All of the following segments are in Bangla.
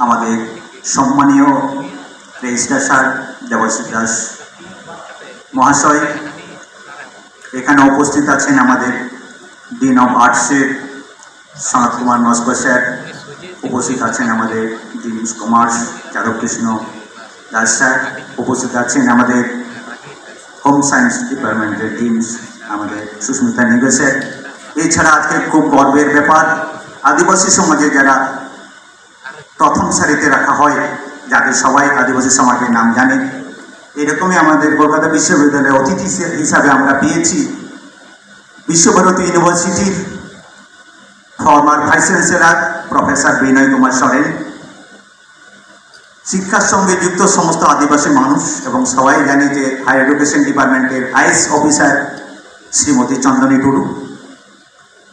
আমাদের সম্মানীয় রেজিস্ট্রার স্যার দেবাশিস দাস মহাশয়, এখানে উপস্থিত আছেন আমাদের ডিন অফ আর্টসের সনাত কুমার নস্কর স্যার, উপস্থিত আছেন আমাদের ডিন কমার্স যাদবকৃষ্ণ দাস স্যার, উপস্থিত আছেন আমাদের হোম সায়েন্স ডিপার্টমেন্টের ডিন আমাদের সুস্মিতা নিবে স্যার। এছাড়া আজকে খুব গর্বের ব্যাপার, আদিবাসী সমাজে যারা প্রথম সারিতে রাখা হয়, যাদের সবাই আদিবাসী সমাজের নাম জানে, এরকমই আমাদের কলকাতা বিশ্ববিদ্যালয়ের অতিথি হিসাবে আমরা পেয়েছি বিশ্বভারতী ইউনিভার্সিটির ফর্মার ভাইস চ্যান্সেলর প্রফেসর বিনয় কুমার সরেন। শিক্ষার সঙ্গে যুক্ত সমস্ত আদিবাসী মানুষ এবং সবাই জানে যে হায়ার এডুকেশন ডিপার্টমেন্টের আইএস অফিসার শ্রীমতী চন্দনী টুডু,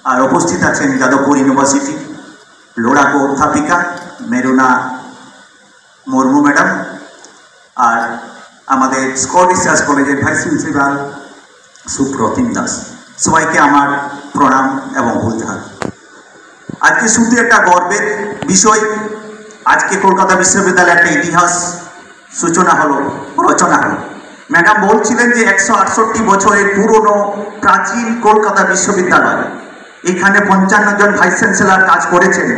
আর উপস্থিত আছেন যাদবপুর ইউনিভার্সিটি লোড়াকো অধ্যাপিকা মেরুনা মুর্মু ম্যাডাম, আর আমাদের স্কট রিসার্চ কলেজের ভাইস প্রিন্সিপাল সুপ্রতিম দাস। সবাইকে আমার প্রণাম এবং ভুলজাহার। আজকে শুধু একটা গর্বের বিষয়, আজকে কলকাতা বিশ্ববিদ্যালয়ের একটা ইতিহাস রচনা হলো। ম্যাডাম বলছিলেন যে 168 বছরের পুরনো প্রাচীন কলকাতা বিশ্ববিদ্যালয়, এখানে 55 জন ভাইস চ্যান্সেলর কাজ করেছেন।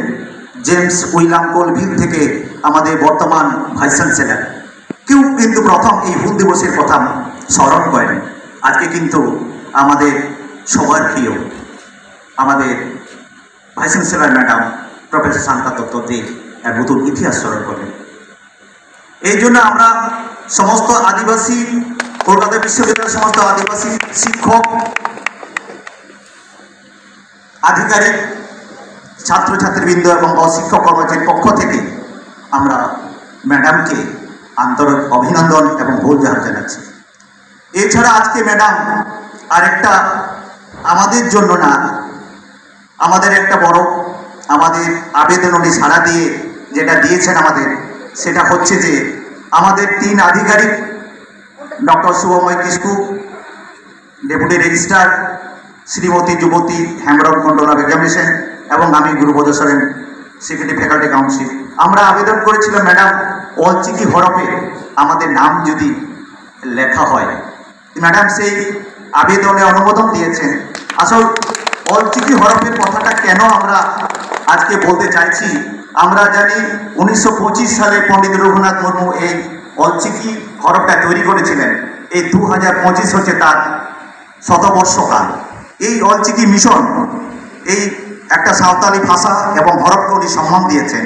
জেমস উইলিয়াম কোলভিল থেকে আমাদের বর্তমান ভাইস চ্যান্সেলর, কেউ কিন্তু প্রথম এই হুল দিবসের কথা স্মরণ করেন। আজকে কিন্তু আমাদের সবার প্রিয় আমাদের vice chancellor madam professor Shanta Dutta De এক নতুন ইতিহাস স্মরণ করেন। এই জন্য আমরা সমস্ত আদিবাসী কলকাতা বিশ্ববিদ্যালয়ের সমস্ত আদিবাসী শিক্ষক, আধিকারিক, ছাত্রছাত্রীবৃন্দ এবং অশিক্ষক কর্মচারীর পক্ষ থেকে আমরা ম্যাডামকে আন্তরিক অভিনন্দন এবং ভুলজাহার জানাচ্ছি। এছাড়া আজকে ম্যাডাম আরেকটা আমাদের জন্য না, আমাদের একটা বড় আমাদের আবেদন উনি সাড়া দিয়ে যেটা দিয়েছেন আমাদের, সেটা হচ্ছে যে আমাদের 3 আধিকারিক doctor Shubhamoy Kisku, deputy registrar Shrimati Jubati Hembram Mondal of examination এবং আমি Gurupada Soren, secretary faculty council, আমরা আবেদন করেছিলাম ম্যাডাম অলচিকি হরফে আমাদের নাম যদি লেখা হয়। ম্যাডাম সেই আবেদনে অনুমোদন দিয়েছেন। আসল অলচিকি হরফের কথাটা কেন আমরা আজকে বলতে চাইছি, আমরা জানি 1925 সালে পণ্ডিত রঘুনাথ মুর্মু এই অলচিকি হরফটা তৈরি করেছিলেন। এই 2025 হচ্ছে তার শতবর্ষকাল। এই অলচিকি মিশন এই একটা সাঁওতালি ভাষা এবং হরফকে উনি সম্মান দিয়েছেন।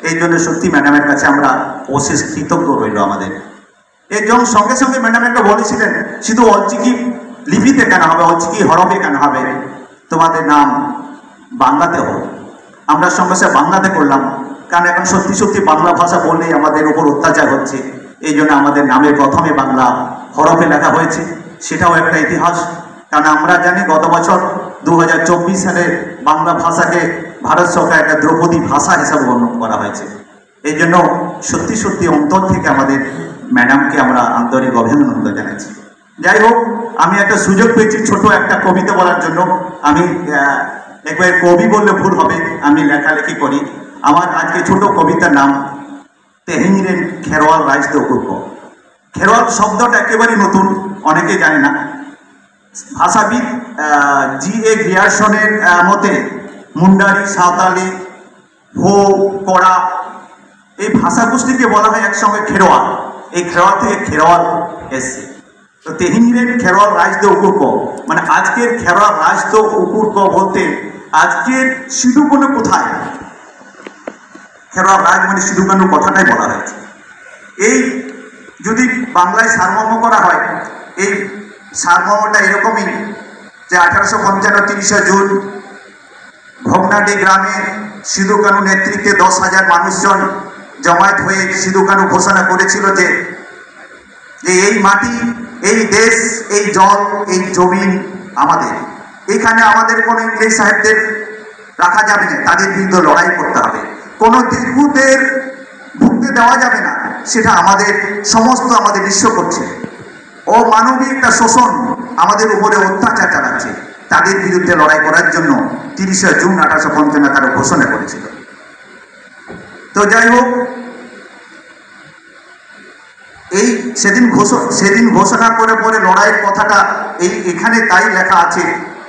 এই জন্য সত্যি ম্যাডামের কাছে আমরা অশেষ কৃতজ্ঞ রইল আমাদের। এর জন্য সঙ্গে সঙ্গে ম্যাডাম একটা বলেছিলেন, শুধু অলচিকি লিপিতে কেন হবে, অলচিকি হরফে কেন হবে, তোমাদের নাম বাংলাতে হোক। আমরা সঙ্গে সঙ্গে বাংলাতে করলাম, কারণ এখন সত্যি সত্যি বাংলা ভাষা বললেই আমাদের উপর অত্যাচার হচ্ছে। এই জন্য আমাদের নামে প্রথমে বাংলা হরফে লেখা হয়েছে, সেটাও একটা ইতিহাস। কারণ আমরা জানি গত বছর 2024 সালে বাংলা ভাষাকে ভারত সরকার একটা দ্রৌপদী ভাষা হিসাবে গণ্য করা হয়েছে। এই জন্য সত্যি সত্যি অন্তর থেকে আমাদের ম্যাডামকে আমরা আন্তরিক অভিনন্দন জানাচ্ছি। যাই হোক, আমি একটা সুযোগ পেয়েছি ছোট একটা কবিতা বলার জন্য। আমি একবার কবি বললে ভুল হবে, আমি লেখালেখি করি। আমার আজকে ছোট কবিতার নাম তেহিংরেন খেরোয়াল রাজদে উকুর্ক। খেরোয়াল শব্দটা একেবারেই নতুন, অনেকে জানে না। ভাষাবিদ G.A. গ্রিয়ারসনের মতে মুন্ডারি, সাঁওতালি, হো, কড়া এই ভাষাগোষ্ঠীকে বলা হয় একসঙ্গে খেরোয়াল। এই খেরোয়াল থেকে খেরোয়াল এসছে। তো তেহিংরেন খেরোয়াল রাজদে উকুর্ক মানে আজকের খেরোয়াল রাজদে উকুর্ক বলতে আজকের সিধুকানু কোথায়, খেরোয়াল রাজ মানে সিধুকানু কথাটাই বলা হয়েছে। এই যদি বাংলায় সারমর্ম করা হয়, এই সারমর্মটা এরকমই যে 1855 30শে জুন ভগ্নাডি গ্রামে সিধুকানু নেতৃত্বে 10,000 মানুষজন জমায়েত হয়ে সিধুকানু ঘোষণা করেছিল যে এই মাটি, এই দেশ, এই জল, এই জমিন আমাদের। এখানে আমাদের কোনো ইংরেজ সাহেবদের রাখা যাবে না, তাদের বিরুদ্ধে লড়াই করতে হবে। কোনো দিগ্গুদের ভুগতে দেওয়া যাবে না, সেটা আমাদের সমস্ত আমাদের বিশ্ব করছে। অমানবিক একটা শোষণ আমাদের উপরে অত্যাচার চালাচ্ছে, তাদের বিরুদ্ধে লড়াই করার জন্য 30শে জুন 1855 তারা ঘোষণা করেছিল। তো যাই হোক, এই সেদিন ঘোষণা করে পরে লড়াইয়ের কথাটা এখানে তাই লেখা আছে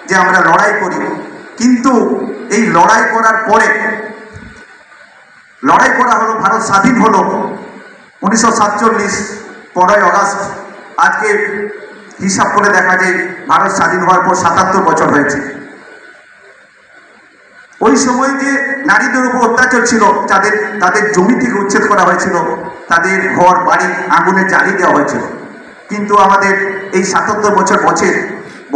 যে আমরা লড়াই করি, কিন্তু এই লড়াই করার পরে লড়াই করা হলো, ভারত স্বাধীন হলো 1947 15ই আগস্ট। আজকে হিসাব করে দেখা যায় ভারত স্বাধীন হওয়ার পর 77 বছর হয়েছে। ওই সময় যে নারীদের উপর অত্যাচার ছিল, তাদের জমি থেকে উচ্ছেদ করা হয়েছিল, তাদের ঘর বাড়ি আগুনে জ্বালিয়ে দেওয়া হয়েছিল, কিন্তু আমাদের এই 77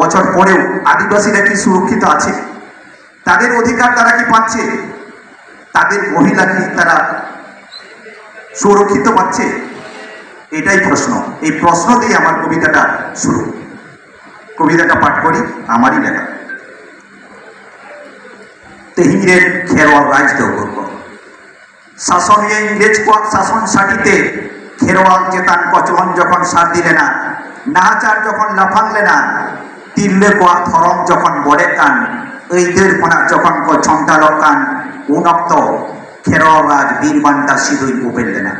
বছর পরেও আদিবাসীরা কি সুরক্ষিত আছে? তাদের অধিকার তারা কি পাচ্ছে? তাদের মহিলা কি তারা সুরক্ষিত পাচ্ছে? এটাই প্রশ্ন। এই প্রশ্ন দিয়ে আমার কবিতাটা শুরু। কবিতাটা পাঠ করি, আমারই লেখা। তেহিরের খেরোয়াল রাজ দৌর্গ শাসনে ইংরেজ শাসন সাটিতে খেরোয়াল চেতান কচলন যখন সার দিলে না, নাহাচার যখন লাফানলে না, তিল্লে কোয়া থরম যখন বড়ে কান, এইদের কোনা যখন ছন্টালো কান, উনক্ত খেরোয়াল রাজ বীরবান্টা সিধুই উপেললে না।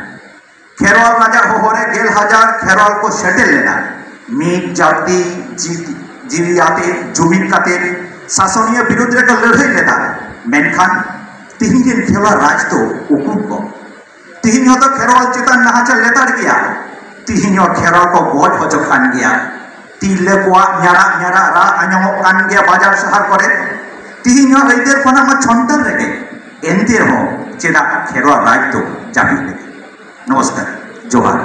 খেরোয়াল রাজা হোহরে গেল হাজার খেরোয়াল को सेटल लेना, मीट जाति जीवियाते जुमिन काते शासनीय विरोध रे लड़ाई लेता। मेनखान तिहिन खेरवाल राज तो उकुम को तिहिन तो खेरवाल चेतान नाहाचार लेताड़ गया, तिहिन खेरवाल को गज हजो कान गया, तिल्ले को न्यारा न्यारा रा आंजमो कान गया बाजार शहर करे, तिहिन एदेर कोना मा छंटन रेगे एनते हो चेदा खेरवाल राज तो जाबी लेगे। नमस्कार, जोहार।